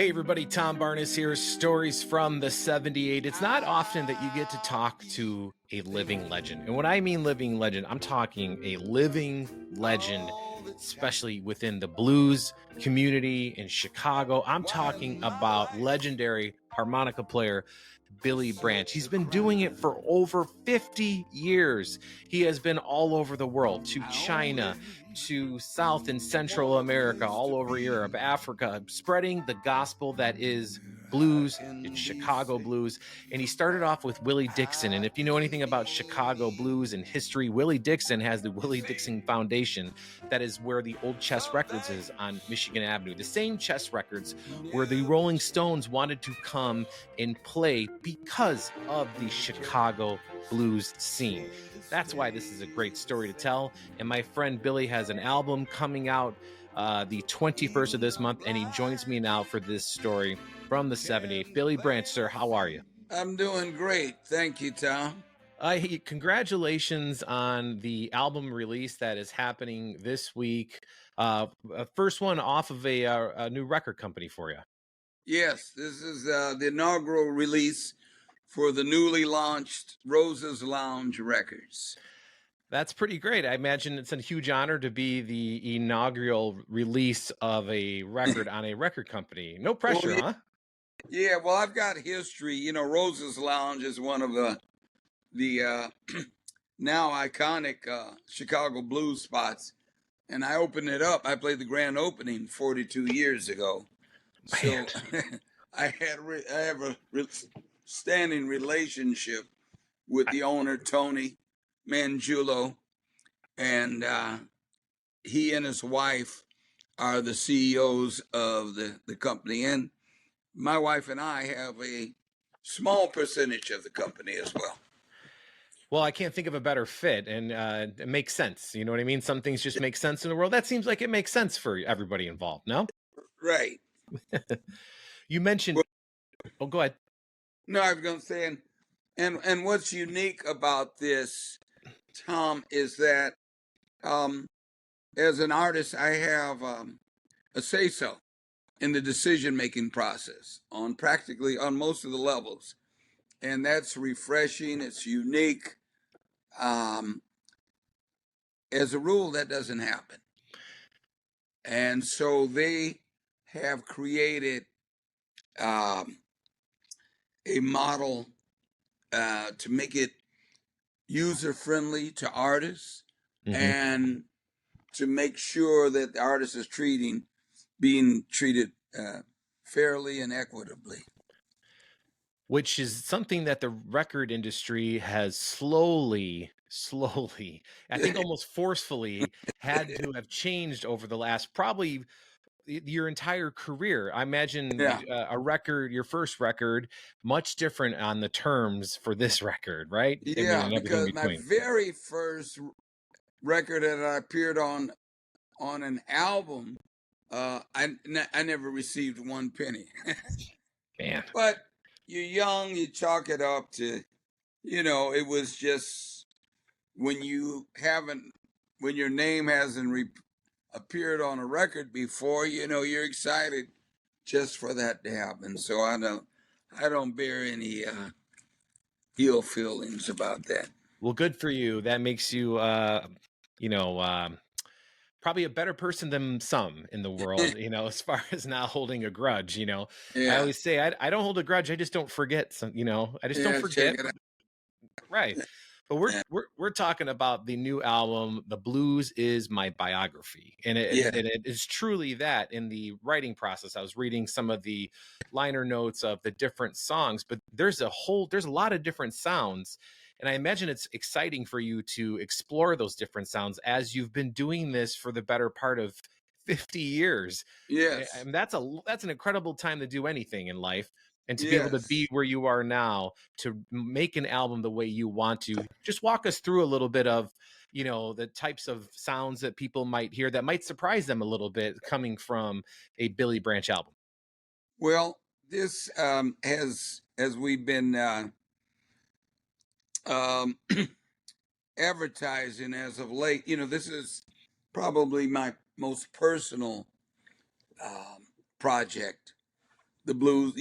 Hey everybody, Tom Barnes here, Stories from the 78. It's not often that you get to talk to a living legend. And when I mean living legend, I'm talking a living legend, especially within the blues community in Chicago. I'm talking about legendary harmonica player Billy Branch. He's been doing it for over 50 years. He has been all over the world, to China, to South and Central America, all over Europe, Africa, spreading the gospel that is blues. It's Chicago blues. And he started off with Willie Dixon. And if you know anything about Chicago blues and history, Willie Dixon has the Willie Dixon Foundation. That is where the old Chess Records is on Michigan Avenue. The same Chess Records where the Rolling Stones wanted to come and play because of the Chicago blues scene. That's why this is a great story to tell. And my friend Billy has an album coming out the 21st of this month, and he joins me now for this story from the 78. Billy Branch, sir, how are you? I'm doing great. Thank you, Tom. Hey, congratulations on the album release that is happening this week. First one off of a new record company for you. Yes, this is the inaugural release for the newly launched Rosa's Lounge Records. That's pretty great. I imagine it's a huge honor to be the inaugural release of a record on a record company. No pressure, huh? Yeah, well, I've got history. You know, Rosa's Lounge is one of the now iconic Chicago blues spots. And I opened it up. I played the grand opening 42 years ago. Man. So I have a standing relationship with the owner, Tony Mangiulo, and he and his wife are the CEOs of the company. And my wife and I have a small percentage of the company as well. Well, I can't think of a better fit, and it makes sense. You know what I mean? Some things just make sense in the world. That seems like it makes sense for everybody involved, no? Right. You mentioned... Oh, go ahead. No, I was going to say, and what's unique about this, Tom, is that as an artist, I have a say-so in the decision-making process on most of the levels. And that's refreshing. It's unique. As a rule, that doesn't happen. And so they have created a model to make it user-friendly to artists, and to make sure that the artist is being treated fairly and equitably. Which is something that the record industry has slowly, I think almost forcefully, had to have changed over the last probably your entire career. I imagine your first record, much different on the terms for this record, right? Yeah, because my very first record that I appeared on an album, I never received one penny. Man. But you're young, you chalk it up to, it was just when your name hasn't appeared on a record before, you're excited just for that to happen. So I don't bear any ill feelings about that. Well, good for you. That makes you, probably a better person than some in the world, as far as not holding a grudge, Yeah. I always say, I don't hold a grudge. I just don't forget some, I just don't forget. Right. But we're talking about the new album, The Blues Is My Biography. And it is truly that. In the writing process, I was reading some of the liner notes of the different songs, but there's a lot of different sounds. And I imagine it's exciting for you to explore those different sounds as you've been doing this for the better part of 50 years. Yes. And that's an incredible time to do anything in life. And to be able to be where you are now, to make an album the way you want to. Just walk us through a little bit of, the types of sounds that people might hear that might surprise them a little bit coming from a Billy Branch album. Well, this as we've been advertising as of late, this is probably my most personal project the blues,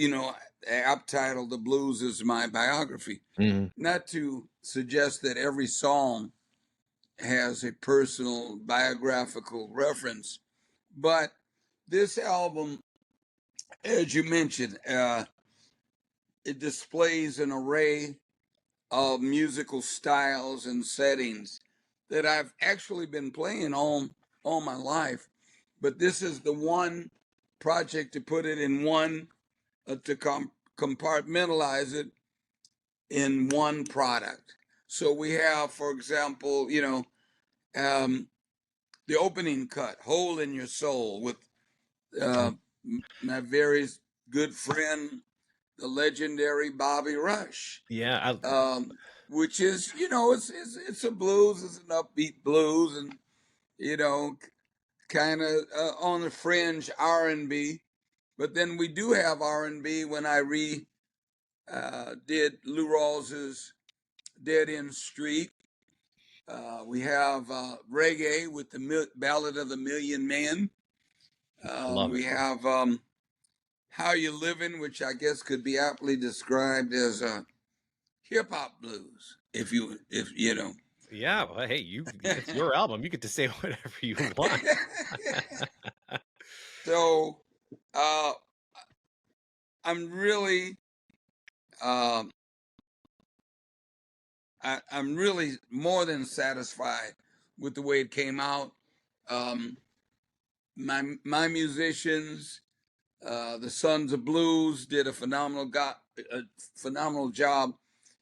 app title, The Blues Is My Biography. Mhm. Not to suggest that every song has a personal biographical reference, but this album, as you mentioned, it displays an array of musical styles and settings that I've actually been playing all my life. But this is the one project to put it in one, to compartmentalize it in one product. So we have, for example, um, the opening cut, "Hole in Your Soul," with uh, my very good friend, the legendary Bobby Rush, Yeah, which is, it's a blues, it's an upbeat blues, and you know, kind of on the fringe R&B. But then we do have R&B when I did Lou Rawls's Dead End Street. We have reggae with the Ballad of the Million Men. love We it. have How You Living, which I guess could be aptly described as a hip hop blues, if you know. Yeah, well, hey, it's your album. You get to say whatever you want. So uh, I'm really, um, I'm really more than satisfied with the way it came out. Um, my musicians, the Sons of Blues, did a phenomenal job.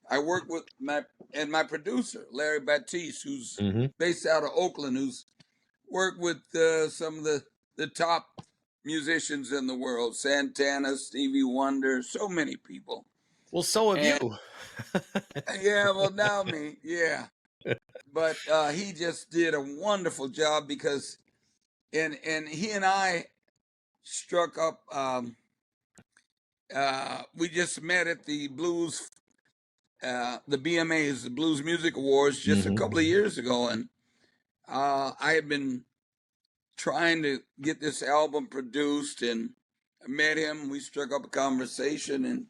I worked with my producer Larry Batiste, who's Hmm. based out of Oakland, who's worked with some of the top musicians in the world: Santana, Stevie Wonder, so many people. Well, so have And you. yeah, well, now me, yeah. But he just did a wonderful job because, and he and I struck up. We just met at the the BMAs, the Blues Music Awards, just a couple of Hmm. years ago, and I had been trying to get this album produced, and I met him. We struck up a conversation, and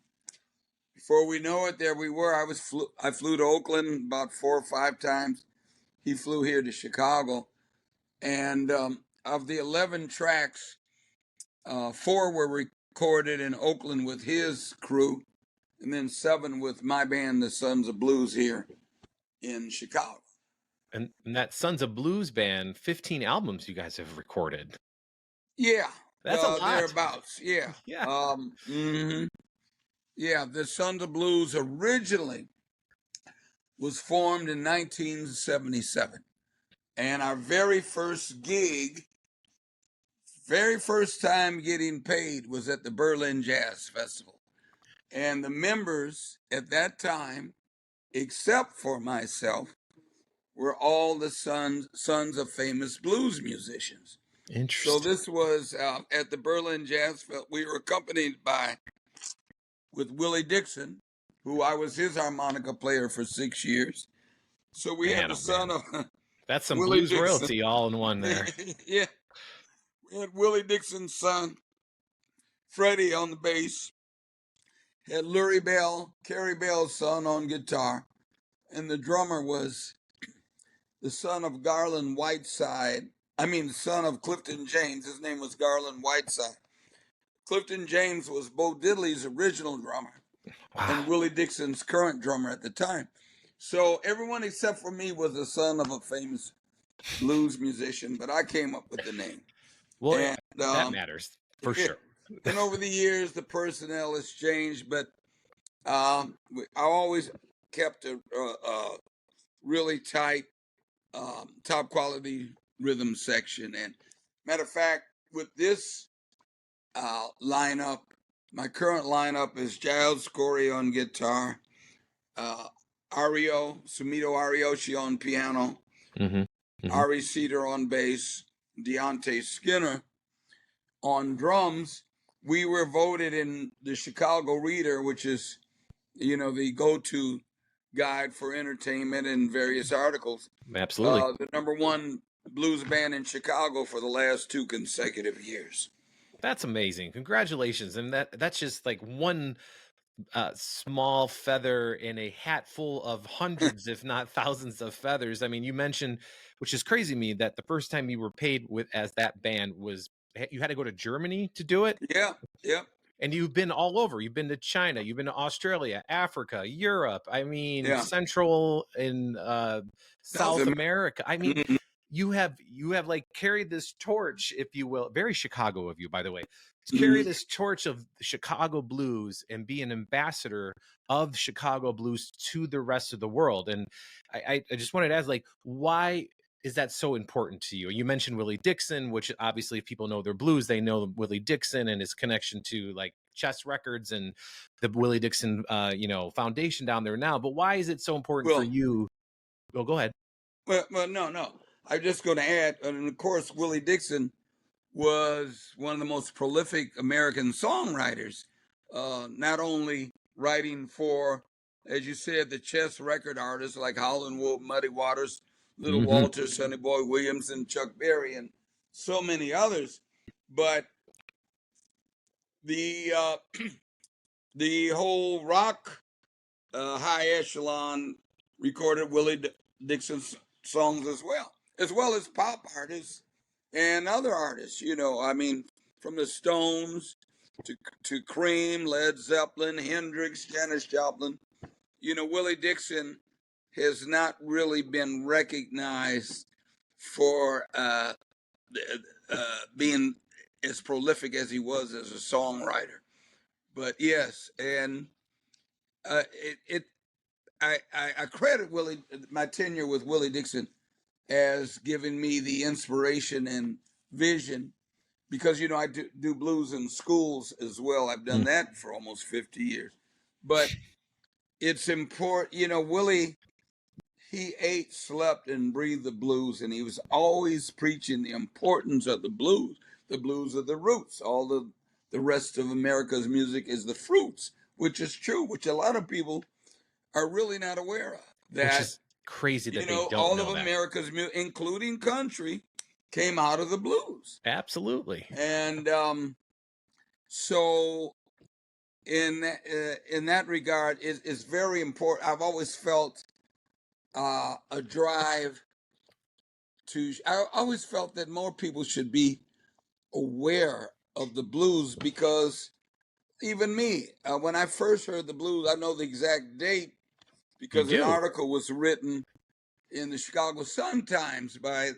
before we know it, there we were. I flew to Oakland about 4 or 5 times. He flew here to Chicago, and of the 11 tracks, 4 were recorded in Oakland with his crew, and then 7 with my band, the Sons of Blues, here in Chicago. And that Sons of Blues band, 15 albums you guys have recorded. Yeah, That's a lot. thereabouts. Yeah. Yeah. Yeah, the Sons of Blues originally was formed in 1977. And our very first gig, very first time getting paid, was at the Berlin Jazz Festival. And the members at that time, except for myself, were all the sons of famous blues musicians. So Interesting. this was at the Berlin Jazz Festival. We were accompanied with Willie Dixon, who I was his harmonica player for 6 years. So we had Man, the oh son man. of That's some Willie blues Dixon. royalty all in one there. Yeah, we had Willie Dixon's son, Freddie, on the bass. Had Carrie Bell's son, on guitar, and the drummer was the son of Garland Whiteside. I mean, the son of Clifton James. His name was Garland Whiteside. Clifton James was Bo Diddley's original drummer and Wow. Willie Dixon's current drummer at the time. So everyone except for me was the son of a famous blues musician, but I came up with the name. Well, And that matters for sure. and over the years, the personnel has changed, but I always kept a really tight, top quality rhythm section. And matter of fact, with this lineup, my current lineup is Giles Corey on guitar, uh, Sumito Ariyoshi on piano, Hmm. Hmm. Ari Cedar on bass, Deontay Skinner on drums. We were voted in the Chicago Reader, which is, the go-to guide for entertainment and various articles, Absolutely. the number one blues band in Chicago for the last 2 consecutive years. That's amazing. Congratulations. And that's just like one small feather in a hat full of hundreds, if not thousands of feathers. I mean, you mentioned, which is crazy to me, that the first time you were paid with as that band was you had to go to Germany to do it. Yeah, yeah, And you've been all over. You've been to China, you've been to Australia, Africa, Europe. I mean, yeah. Central and South South America. America. I mean, Mhm. you have like carried this torch, if you will. Very Chicago of you, by the way, to carry Mhm. this torch of the Chicago blues and be an ambassador of Chicago blues to the rest of the world. And I just wanted to ask, like, why is that so important to you? You mentioned Willie Dixon, which obviously if people know their blues, they know Willie Dixon and his connection to like Chess Records and the Willie Dixon foundation down there now. But why is it so important for Well, you? Oh, go ahead. well, no, no. I'm just going to add, and of course, Willie Dixon was one of the most prolific American songwriters, not only writing for, as you said, the chess record artists like Howlin' Wolf, Muddy Waters, Little Hmm. Walter, Sonny Boy Williams, and Chuck Berry, and so many others, but the the whole rock high echelon recorded Dixon's songs as well as pop artists and other artists. I mean, from the Stones to Cream, Led Zeppelin, Hendrix, Janis Joplin. Willie Dixon has not really been recognized for being as prolific as he was as a songwriter. But yes, and it I credit my tenure with Willie Dixon as giving me the inspiration and vision because I do blues in schools as well. I've done that for almost 50 years. But it's important, Willie, he ate, slept, and breathed the blues, and he was always preaching the importance of the blues. The blues are the roots. All the rest of America's music is the fruits, which is true, which a lot of people are really not aware of. Which That is crazy that they don't all of know that. America's music, including country, came out of the blues. Absolutely. And so, in that regard, it's very important. I've always felt a drive to. I always felt that more people should be aware of the blues because even me, when I first heard the blues, I know the exact date You because an do. article was written in the Chicago Sun-Times by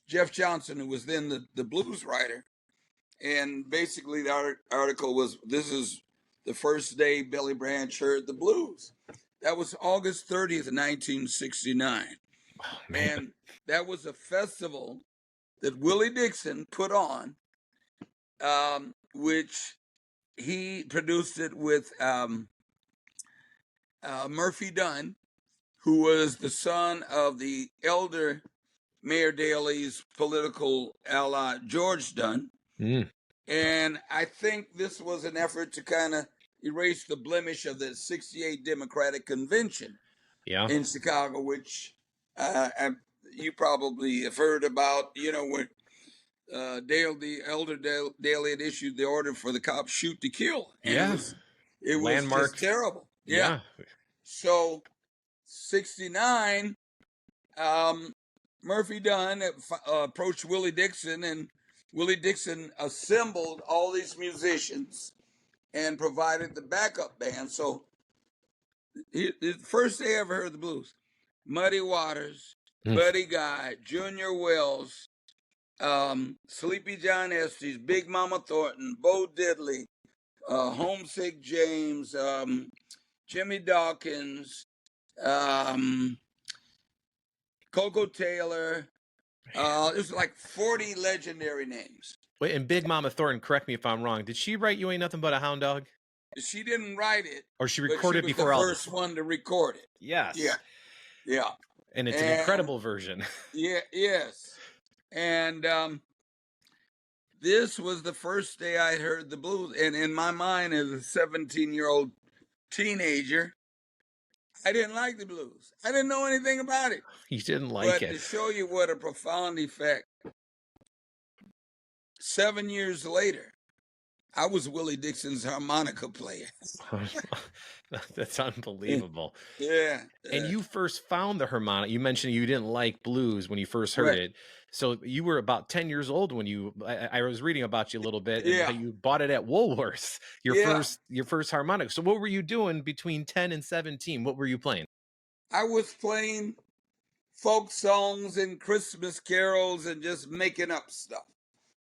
Jeff Johnson, who was then the blues writer. And basically, the article was, "This is the first day Billy Branch heard the blues." That was August 30th, 1969. Oh, man. And that was a festival that Willie Dixon put on, which he produced it with Murphy Dunn, who was the son of the elder Mayor Daley's political ally, George Dunn. Mm, And I think this was an effort to kind of erase the blemish of the 68 Democratic Convention yeah. in Chicago, which you probably have heard about, when the elder Daley had issued the order for the cops shoot to kill. And Yeah. it was just Landmark. terrible. Yeah. Yeah. So 69, Murphy Dunn approached Willie Dixon, and Willie Dixon assembled all these musicians and provided the backup band. So the first day I ever heard the blues, Muddy Waters, Mm. Buddy Guy, Junior Wells, Sleepy John Estes, Big Mama Thornton, Bo Diddley, Homesick James, Jimmy Dawkins, Coco Taylor. It was like 40 legendary names. Wait, and Big Mama Thornton, correct me if I'm wrong. Did she write You Ain't Nothing But a Hound Dog? She didn't write it, Or she but she recorded was before the Elvis? first one to record it. Yes. Yeah, yeah, And it's an incredible version. Yeah, yes. And this was the first day I heard the blues. And in my mind, as a 17-year-old teenager, I didn't like the blues. I didn't know anything about it. You didn't like But it. to show you what a profound effect 7 years later, I was Willie Dixon's harmonica player. That's unbelievable. Yeah, And you first found the harmonica. You mentioned you didn't like blues when you first heard right. it. So you were about 10 years old when I was reading about you a little bit and how Yeah, you bought it at Woolworths, yeah. your first harmonica. So what were you doing between 10 and 17? What were you playing? I was playing folk songs and Christmas carols and just making up stuff.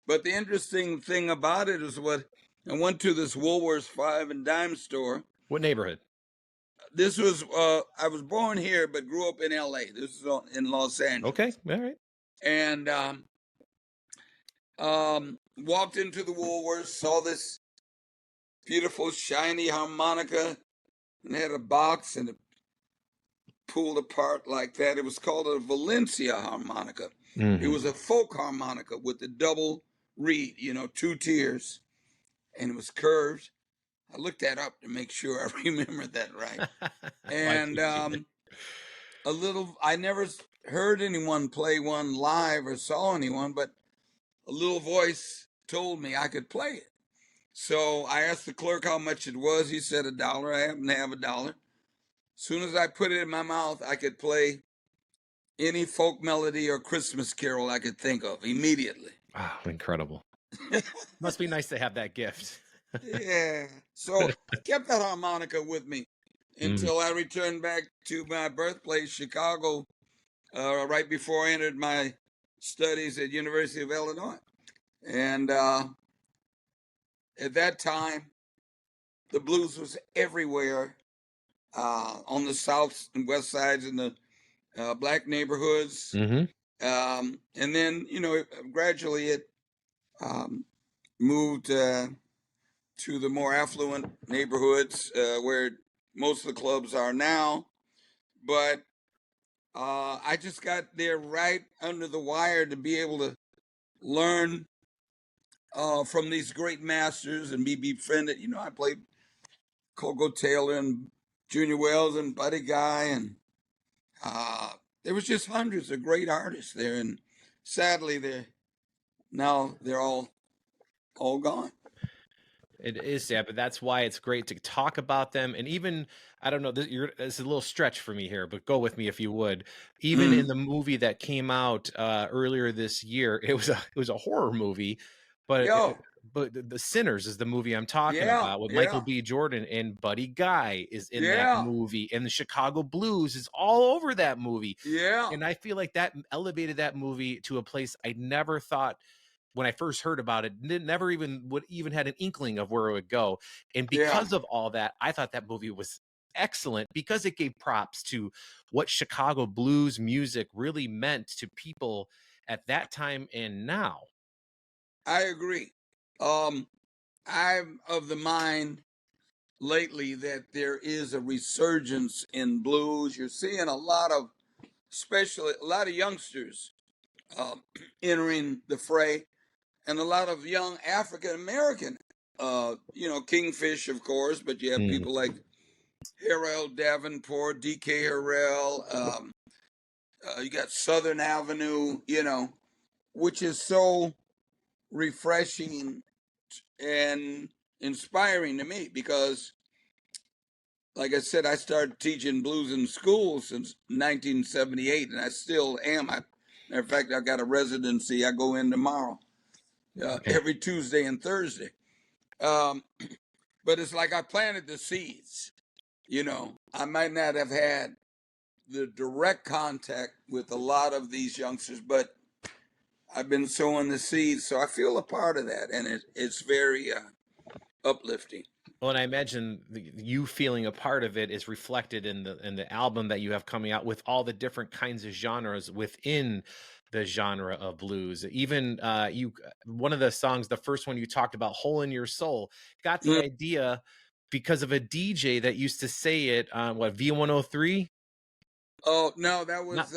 But the interesting thing about it is what I went to this Woolworths five and dime store. What neighborhood? This was I was born here but grew up in L.A. This is in Los Okay. Angeles, All right. and walked into the Woolworths, saw this beautiful shiny harmonica, and had a box and it pulled apart like that. It was called a Valencia harmonica. It Mm-hmm. was a folk harmonica with the double reed, 2 tiers, and it was curved. I looked that up to make sure I remembered that right. I And appreciate it. I never heard anyone play one live or saw anyone, but a little voice told me I could play it. So I asked the clerk how much it was. He said $1. I happened to have $1. As soon as I put it in my mouth, I could play any folk melody or Christmas carol I could think of immediately. Wow, incredible. Must be nice to have that gift. Yeah. So I kept that harmonica with me Mm. until I returned back to my birthplace, Chicago, right before I entered my studies at University of Illinois. And at that time, the blues was everywhere on the south and west sides in the black neighborhoods. Mm-hmm. And then, gradually it moved to the more affluent neighborhoods where most of the clubs are now. But I just got there right under the wire to be able to learn from these great masters and be befriended. I played Coco Taylor and Junior Wells and Buddy Guy, and there was just hundreds of great artists there. And sadly, they're all gone. It is sad, but that's why it's great to talk about them. And even, I don't know, this is a little stretch for me here, but go with me if you would. Even in the movie that came out earlier this year, it was a horror movie, but Yo, The Sinners is the movie I'm talking yeah, about with Michael yeah, B. Jordan, and Buddy Guy is in that yeah, movie, and the Chicago Blues is all over that movie. yeah, And I feel like that elevated that movie to a place I never thought when I first heard about it, never even would even had an inkling of where it would go. And yeah, because of all that, I thought that movie was excellent because it gave props to what Chicago blues music really meant to people at that time and now. I agree. I'm of the mind lately that there is a resurgence in blues. You're seeing especially a lot of youngsters um, entering the fray, and a lot of young African American, Kingfish, of course, but you have Mm. people like Harold Davenport, D.K. Harrell. You got Southern Avenue, which is so refreshing and inspiring to me because, like I said, I started teaching blues in school since 1978, and I still am. Matter of fact, I got a residency. I go in tomorrow, every Tuesday and Thursday. Um, but it's like I planted the seeds. I might not have had the direct contact with a lot of these youngsters, but I've been sowing the seeds, so I feel a part of that, and it's very uplifting. Well, and I imagine you feeling a part of it is reflected in the album that you have coming out with all the different kinds of genres within the genre of blues. Even one of the songs, the first one you talked about, "Hole in Your Soul," got the Mm. idea because of a DJ that used to say it on what V103, Oh no, that not was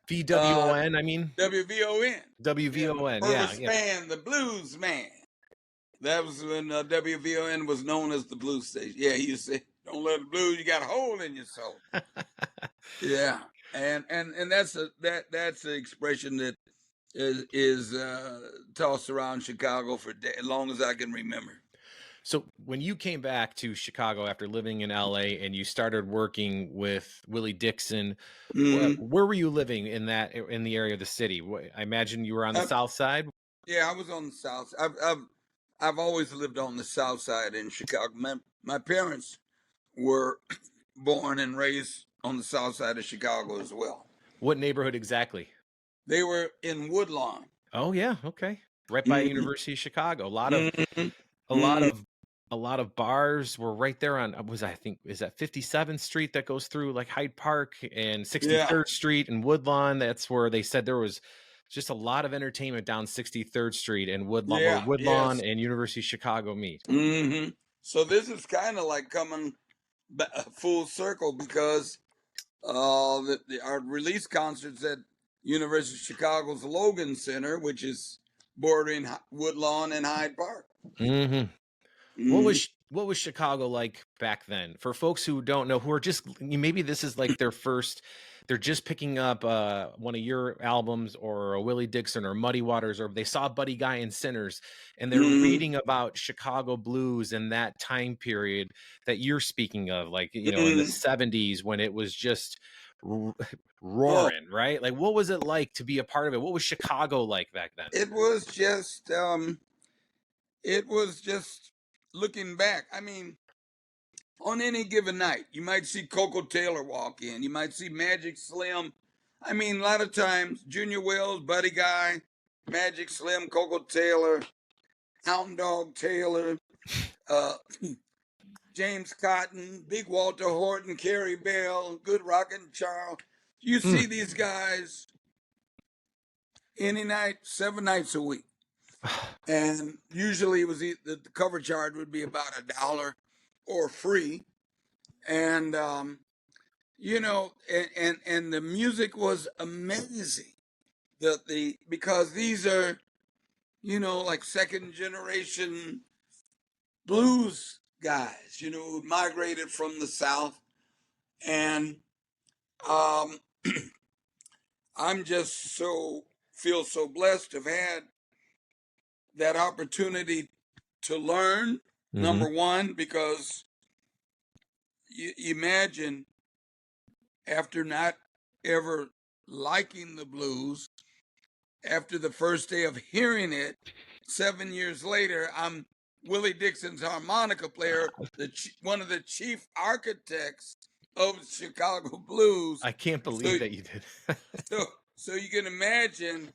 VWON. I mean WVON. Yeah, the WVON. Yeah, first yeah. man, the blues man. That was when WVON was known as the blues station. Yeah, he used to say, "Don't let the blues. You got a hole in your soul." Yeah, and that's that's the expression that is tossed around Chicago for as long as I can remember. So when you came back to Chicago after living in LA and you started working with Willie Dixon, Mm-hmm. where were you living in the area of the city? I imagine you were on the south side. Yeah, I was on the south. I've always lived on the south side in Chicago. My parents were born and raised on the south side of Chicago as well. What neighborhood exactly? They were in Woodlawn. Oh yeah, okay. Right by Mm-hmm. University of Chicago. Mm-hmm. A lot Mm-hmm. of a lot of bars were right there on I think is that 57th Street that goes through like Hyde Park and Yeah. 63rd Street and Woodlawn. That's where they said there was just a lot of entertainment down 63rd Street and Woodlawn, where Yeah. Woodlawn Yes. and University of Chicago meet. Mm-hmm. So this is kind of like coming full circle because our release concerts at University of Chicago's Logan Center, which is bordering Woodlawn and Hyde Park. Mm-hmm. Mm-hmm. What was Chicago like back then? For folks who don't know, who are just maybe this is like their first, they're just picking up one of your albums or a Willie Dixon or Muddy Waters, or they saw Buddy Guy and Sinners, and they're Mm-hmm. reading about Chicago blues and that time period that you're speaking of, like in the Mm-hmm. 70s when it was just Oh, roaring, right? Like what was it like to be a part of it? What was Chicago like back then? it was just looking back. I mean, on any given night, you might see Coco Taylor walk in. You might see Magic Slim. I mean, a lot of times, Junior Wells, Buddy Guy, Magic Slim, Coco Taylor, Hound Dog Taylor, uh, James Cotton, Big Walter Horton, Carrie Bell, Good Rockin' Charles. You Mm. see these guys any night, 7 nights a week. And usually it was the cover charge would be about $1 or free. And, and the music was amazing. Because these are, like second generation blues guys, who migrated from the South. And um, I'm just feel so blessed to have had that opportunity to learn. Mm-hmm. Number one, because you imagine after not ever liking the blues, after the first day of hearing it, 7 years later, I'm Willie Dixon's harmonica player, one of the chief architects of Chicago blues. I can't believe that you did. So you can imagine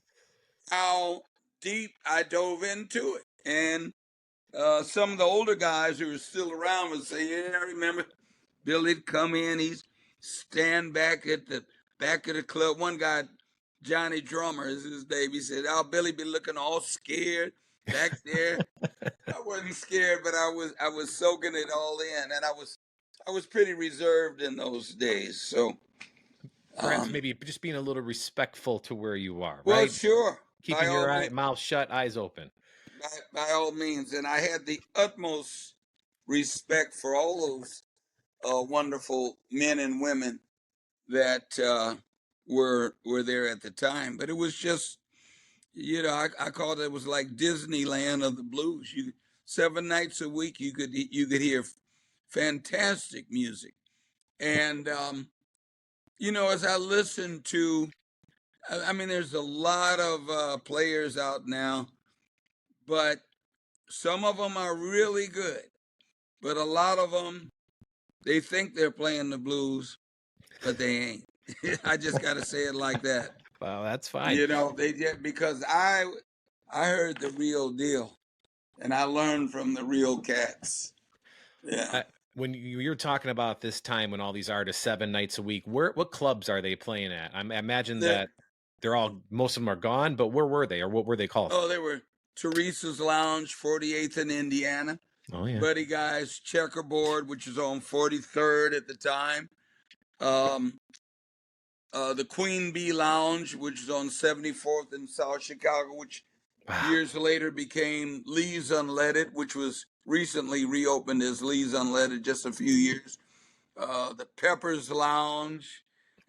how deep I dove into it. And some of the older guys who are still around would say, "Yeah, I remember Billy'd come in. He'd stand back at the back of the club. One guy, Johnny Drummer is his name. He said, "Oh, Billy be looking all scared back there." I wasn't scared, but I was soaking it all in, and I was pretty reserved in those days. So Perhaps maybe just being a little respectful to where you are, well, right? sure, by Keeping all your means, mouth shut, eyes open. by all means, and I had the utmost respect for all those wonderful men and women that were there at the time. But it was just, I called it was like Disneyland of the blues. 7 nights a week you could hear fantastic music, and as I listened to, I mean, there's a lot of players out now, but some of them are really good, but a lot of them they think they're playing the blues, but they ain't. I just got to say it like that. Well, that's fine. They just because I heard the real deal, and I learned from the real cats. Yeah. When you're talking about this time when all these artists 7 nights a week, what clubs are they playing at? I imagine that most of them are gone, but where were they, or what were they called? Oh, they were Teresa's Lounge, 48th in Indiana. Oh yeah. Buddy Guy's Checkerboard, which was on 43rd at the time. The Queen Bee Lounge, which is on 74th in South Chicago, which years later became Lee's Unleaded, which was recently reopened as Lee's Unleaded just a few years. The Peppers Lounge.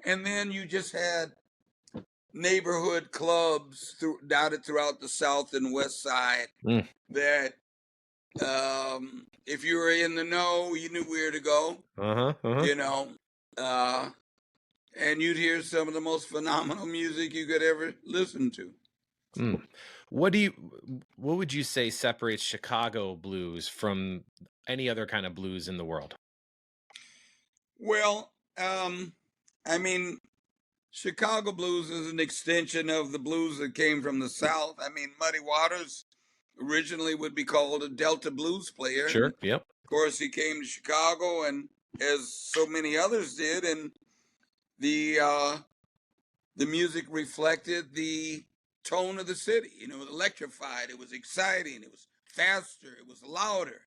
And then you just had neighborhood clubs dotted throughout the South and West Side Mm. that if you were in the know, you knew where to go, Uh-huh. Uh-huh. you know, uh, and you'd hear some of the most phenomenal music you could ever listen to. Mm. What would you say separates Chicago blues from any other kind of blues in the world? Well, I mean, Chicago blues is an extension of the blues that came from the South. I mean, Muddy Waters originally would be called a Delta blues player, and Sure. of Yep. course he came to Chicago, and as so many others did, and the uh, the music reflected the tone of the city. You know, it was electrified, it was exciting, it was faster, it was louder,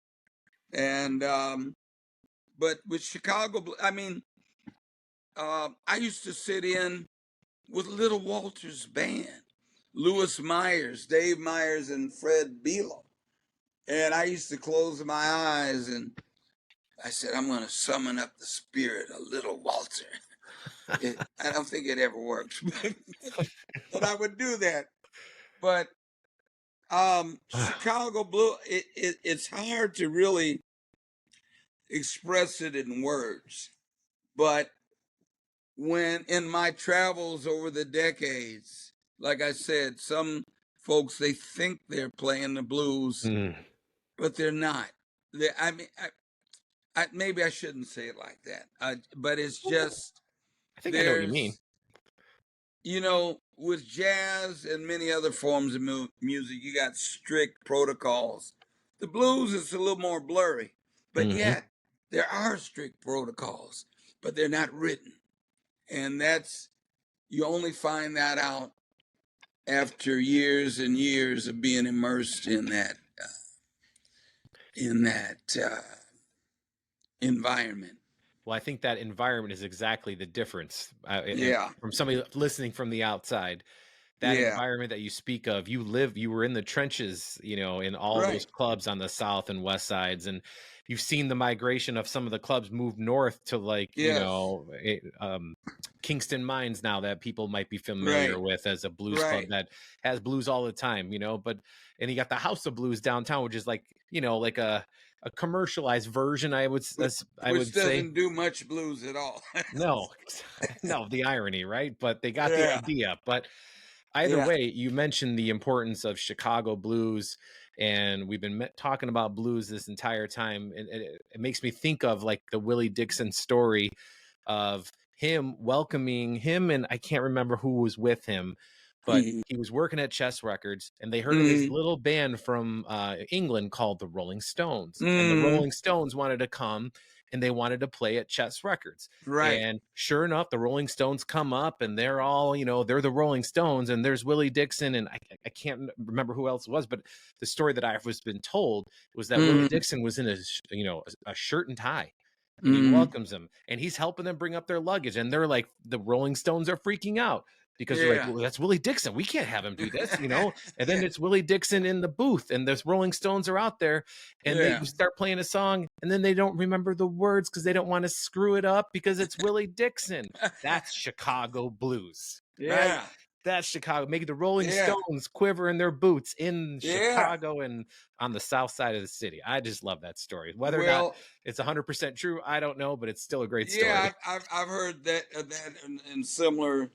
and but with Chicago, I mean, I used to sit in with Little Walter's band, Lewis Myers, Dave Myers, and Fred Belo. And I used to close my eyes and I said, I'm going to summon up the spirit of Little Walter. I don't think it ever works, but I would do that. But Chicago Blue, it's hard to really express it in words. But when in my travels over the decades, like I said, some folks they think they're playing the blues, Mm. but they're not. I mean, maybe I shouldn't say it like that, but it's just I think I know what you mean. there's, you know, with jazz and many other forms of music, you got strict protocols. The blues is a little more blurry, but Hmm. yet there are strict protocols, but they're not written, and that's you only find that out after years and years of being immersed in that environment. Well, I think that environment is exactly the difference. Yeah, From somebody listening from the outside, that yeah, environment that you speak of, you were in the trenches, in all those right. clubs on the south and west sides, and you've seen the migration of some of the clubs move north to like, Yes, Kingston Mines now that people might be familiar right, with as a blues club right. that has blues all the time, and you got the House of Blues downtown, which is like, like a commercialized version, I Which would say. doesn't do much blues at all. No, no, the irony, right? But they got the Yeah, idea. But either yeah. way, you mentioned the importance of Chicago blues, and we've been talking about blues this entire time, and it makes me think of like the Willie Dixon story of him welcoming him, and I can't remember who was with him, but Mhm, he was working at Chess Records, and they heard of this mhm, little band from England called the Rolling Stones, and the mhm. Rolling Stones wanted to come and they wanted to play at Chess Records. Right. And sure enough, the Rolling Stones come up and they're all, they're the Rolling Stones, and there's Willie Dixon, and I can't remember who else it was, but the story that I've was been told was that Willie Mhm, Dixon was in a shirt and tie, and he mhm. welcomes them and he's helping them bring up their luggage, and they're like, the Rolling Stones are freaking out because they're like, Yeah. well, that's Willie Dixon, we can't have him do this, and then Yeah, it's Willie Dixon in the booth and there's Rolling Stones are out there, and they yeah, start playing a song and then they don't remember the words because they don't want to screw it up because it's Willie Dixon. That's Chicago blues, right? yeah, That's Chicago, making the Rolling yeah, Stones quiver in their boots in yeah. Chicago and on the south side of the city. I just love that story. Whether or not Well, it's 100% true, I don't know, but it's still a great yeah, story. I've heard that in similar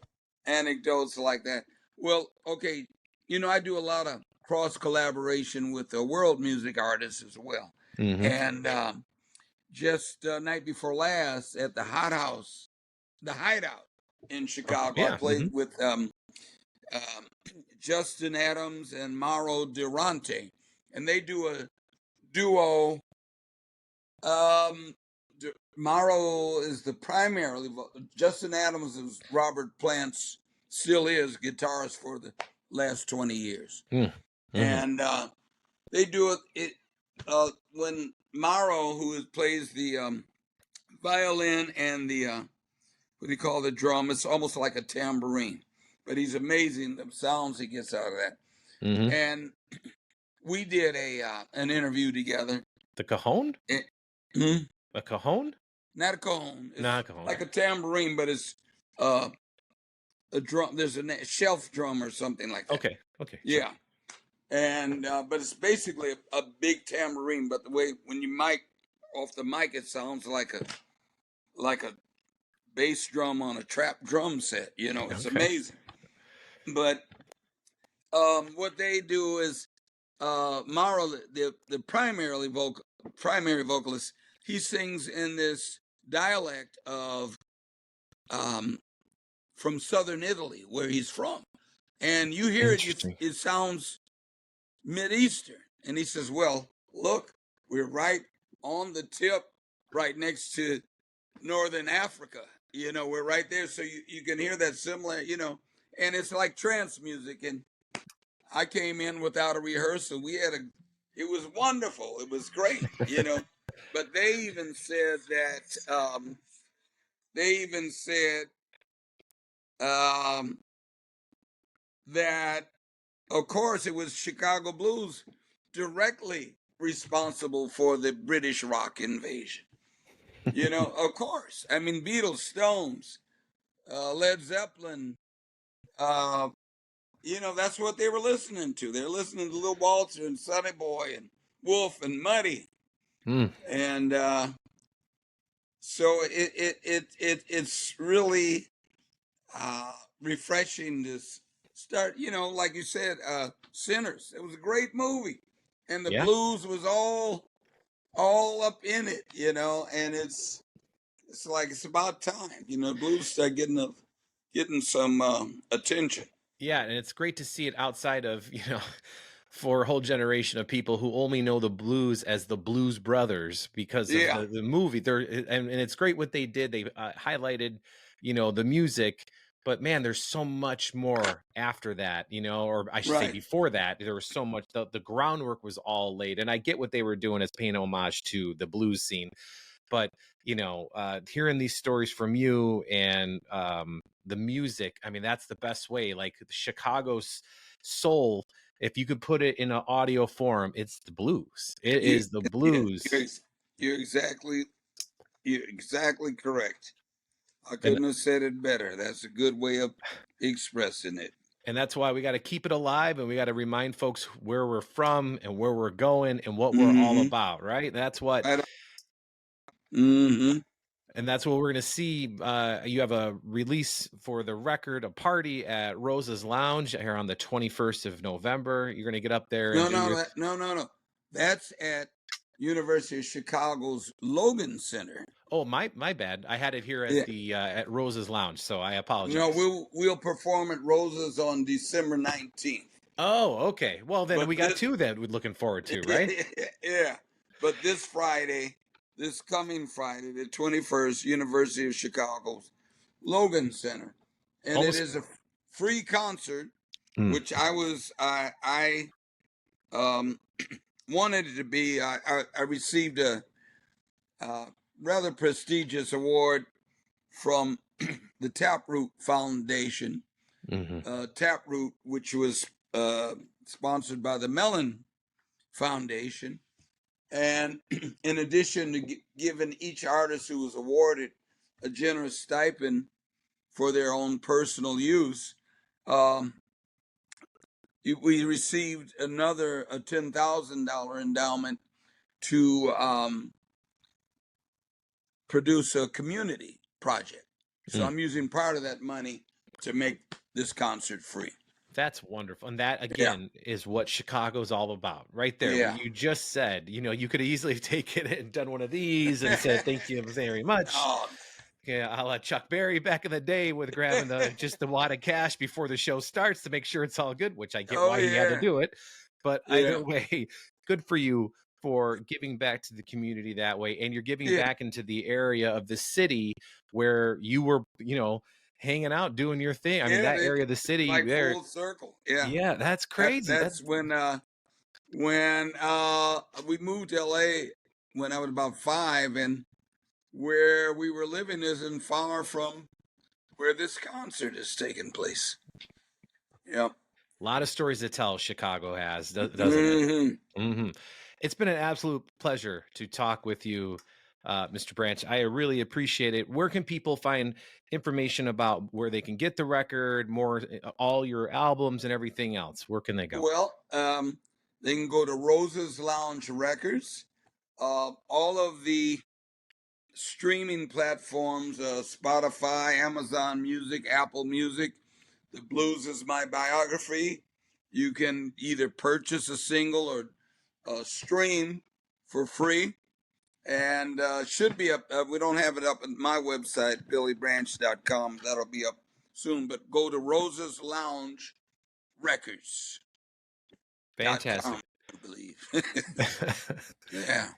anecdotes like that. Well, okay, I do a lot of cross collaboration with the world music artists as well, Hmm. and just night before last at the Hideout in Chicago, I Yeah. played with um, Justin Adams and Mauro Durante, and they do a duo. Um, Mauro is the primarily Justin Adams is Robert Plant's still is guitarist for the last 20 years, Mm-hmm. and they do it when Mauro, plays the violin and the what do you call the drum? It's almost like a tambourine, but he's amazing the sounds he gets out of that. Hmm. And we did a an interview together. The cajon? It, hmm? A cajon? Not a cajon. Nah, It's cajon. like a tambourine, but it's uh, a drum. There's a shelf drum or something like that. Okay. Okay. Sure. Yeah, and but it's basically a big tambourine. But the way when you mic off the mic, it sounds like a bass drum on a trap drum set. It's Okay. amazing. But what they do is Mara, the primary vocalist, he sings in this dialect of from southern Italy, where he's from, and you hear it. Interesting. It sounds Mid-Eastern, and he says, "Well, look, we're right on the tip, right next to Northern Africa. We're right there, so you can hear that similar. And it's like trance music. And I came in without a rehearsal. It was wonderful. It was great. But they even said that that of course it was Chicago blues directly responsible for the British rock invasion. Of course. I mean, Beatles, Stones, Led Zeppelin. That's what they were listening to. They were listening to Little Walter and Sonny Boy and Wolf and Muddy, and so it's really refreshing to start. Like you said, Sinners. It was a great movie, and the Yeah. blues was all up in it. And it's like it's about time. Blues start getting some attention. Yeah, and it's great to see it outside of, for a whole generation of people who only know the blues as the Blues Brothers because of Yeah. the movie. And it's great what they did. They highlighted, the music, but man, there's so much more after that, or I should say Right. before that. There was so much. The groundwork was all laid, and I get what they were doing as paying homage to the blues scene. But hearing these stories from you and the music, I mean, that's the best way. Like Chicago's soul, if you could put it in an audio form, it's the blues. It is the blues. You're exactly correct. I couldn't have said it better. That's a good way of expressing it. And that's why we got to keep it alive, and we got to remind folks where we're from and where we're going and what we're all about, right? That's what. And that's what we're going to see. You have a release for the record, a party at Rosa's Lounge here on the 21st of November. You're going to get up there and No. That's at University of Chicago's Logan Center. Oh, my bad. I had it here at the at Rosa's Lounge, so I apologize. We'll perform at Rosa's on December 19th. Oh, okay. Well, then we got two that we're looking forward to, right? Yeah. But this coming Friday, the 21st, University of Chicago's Logan Center. And it is a free concert, which I wanted it to be. I received a rather prestigious award from the Taproot Foundation. Taproot, which was sponsored by the Mellon Foundation. And in addition to giving each artist who was awarded a generous stipend for their own personal use, we received another $10,000 endowment to produce a community project. So I'm using part of that money to make this concert free. That's wonderful. And that, again, is what Chicago's all about right there. Yeah. What you just said, you could easily take it and done one of these and said, thank you very much. Yeah, a la Chuck Berry back in the day with grabbing just the wad of cash before the show starts to make sure it's all good, which I get why he had to do it. But either way, good for you for giving back to the community that way. And you're giving back into the area of the city where you were, hanging out, doing your thing. I mean, that area of the city like there. Full circle. Yeah. Yeah, that's crazy. That's when we moved to LA when I was about 5, and where we were living isn't far from where this concert is taking place. Yep. A lot of stories to tell Chicago has, doesn't it? It's been an absolute pleasure to talk with you. Mr. Branch. I really appreciate it. Where can people find information about where they can get the record, more, all your albums and everything else? Where can they go? Well, they can go to Rosa's Lounge Records. All of the streaming platforms, Spotify, Amazon Music, Apple Music. The Blues Is My Biography. You can either purchase a single or stream for free, and should be up. We don't have it up at my website, billybranch.com. That'll be up soon, but go to Rosa's Lounge Records. Fantastic. I believe. Yeah.